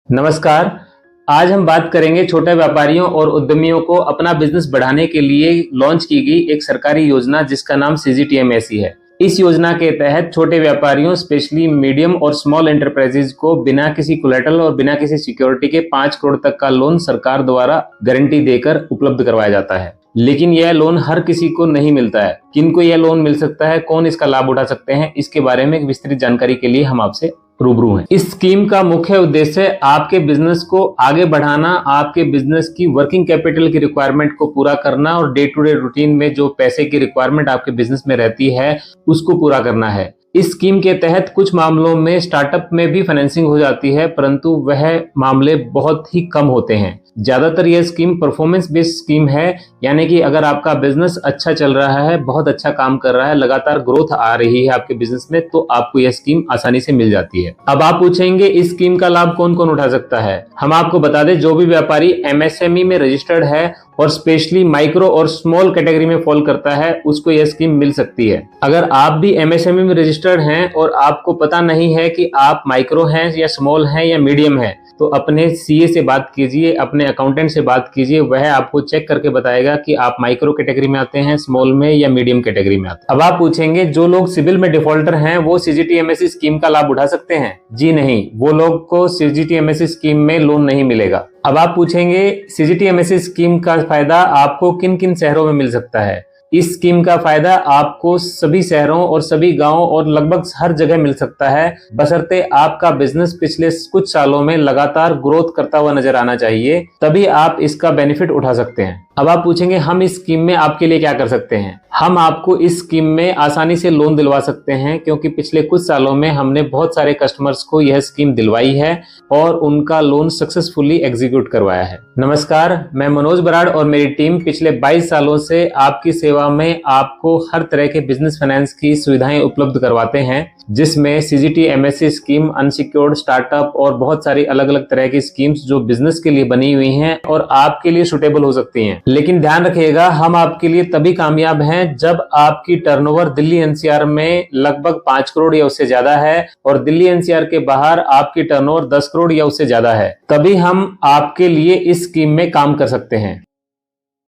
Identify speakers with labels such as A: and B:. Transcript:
A: नमस्कार। आज हम बात करेंगे छोटे व्यापारियों और उद्यमियों को अपना बिजनेस बढ़ाने के लिए लॉन्च की गई एक सरकारी योजना जिसका नाम सीजीटीएमएसी है। इस योजना के तहत छोटे व्यापारियों स्पेशली मीडियम और स्मॉल एंटरप्राइजेज को बिना किसी कोलेटरल और बिना किसी सिक्योरिटी के 5 करोड़ तक का लोन सरकार द्वारा गारंटी देकर उपलब्ध करवाया जाता है। लेकिन यह लोन हर किसी को नहीं मिलता है। किनको यह लोन मिल सकता है, कौन इसका लाभ उठा सकते हैं, इसके बारे में एक विस्तृत जानकारी के लिए हम आपसे रूबरू हैं। इस स्कीम का मुख्य उद्देश्य आपके बिजनेस को आगे बढ़ाना, आपके बिजनेस की वर्किंग कैपिटल की रिक्वायरमेंट को पूरा करना और डे टू डे रूटीन में जो पैसे की रिक्वायरमेंट आपके बिजनेस में रहती है उसको पूरा करना है। इस स्कीम के तहत कुछ मामलों में स्टार्टअप में भी फाइनेंसिंग हो जाती है, परंतु वह मामले बहुत ही कम होते हैं। ज्यादातर यह स्कीम परफॉर्मेंस बेस्ड स्कीम है, यानी कि अगर आपका बिजनेस अच्छा चल रहा है, बहुत अच्छा काम कर रहा है, लगातार ग्रोथ आ रही है आपके बिजनेस में, तो आपको यह स्कीम आसानी से मिल जाती है। अब आप पूछेंगे इस स्कीम का लाभ कौन कौन उठा सकता है। हम आपको बता दें, जो भी व्यापारी एमएसएमई में रजिस्टर्ड है और स्पेशली माइक्रो और स्मॉल कैटेगरी में फॉल करता है उसको यह स्कीम मिल सकती है। अगर आप भी एमएसएमई में रजिस्टर्ड हैं और आपको पता नहीं है कि आप माइक्रो हैं या स्मॉल हैं या मीडियम हैं, तो अपने सीए से बात कीजिए, अपने अकाउंटेंट से बात कीजिए, वह आपको चेक करके बताएगा कि आप माइक्रो कैटेगरी में आते हैं, स्मॉल में या मीडियम कैटेगरी में आते हैं। अब आप पूछेंगे जो लोग सिविल में डिफॉल्टर हैं वो सीजीटीएमएसी स्कीम का लाभ उठा सकते हैं? जी नहीं, वो लोग को सीजीटीएमएसी स्कीम में लोन नहीं मिलेगा। अब आप पूछेंगे सीजीटीएमएसी स्कीम का फायदा आपको किन किन शहरों में मिल सकता है। इस स्कीम का फायदा आपको सभी शहरों और सभी गांवों और लगभग हर जगह मिल सकता है, बशर्ते आपका बिजनेस पिछले कुछ सालों में लगातार ग्रोथ करता हुआ नजर आना चाहिए, तभी आप इसका बेनिफिट उठा सकते हैं। अब आप पूछेंगे हम इस स्कीम में आपके लिए क्या कर सकते हैं। हम आपको इस स्कीम में आसानी से लोन दिलवा सकते हैं, क्योंकि पिछले कुछ सालों में हमने बहुत सारे कस्टमर्स को यह स्कीम दिलवाई है और उनका लोन सक्सेसफुली एग्जीक्यूट करवाया है। नमस्कार, मैं मनोज बराड़ और मेरी टीम पिछले 22 सालों से आपकी सेवा में आपको हर तरह के बिजनेस फाइनेंस की सुविधाएं उपलब्ध करवाते हैं, जिसमें सीजीटीएमएसी स्कीम, अनसिक्योर्ड, स्टार्टअप और बहुत सारी अलग अलग तरह की स्कीम्स जो बिजनेस के लिए बनी हुई हैं और आपके लिए सुटेबल हो सकती हैं। लेकिन ध्यान रखिएगा, हम आपके लिए तभी कामयाब हैं जब आपकी टर्नओवर दिल्ली एनसीआर में लगभग 5 करोड़ या उससे ज्यादा है और दिल्ली एनसीआर के बाहर आपकी टर्नओवर 10 करोड़ या उससे ज्यादा है, तभी हम आपके लिए इस स्कीम में काम कर सकते हैं।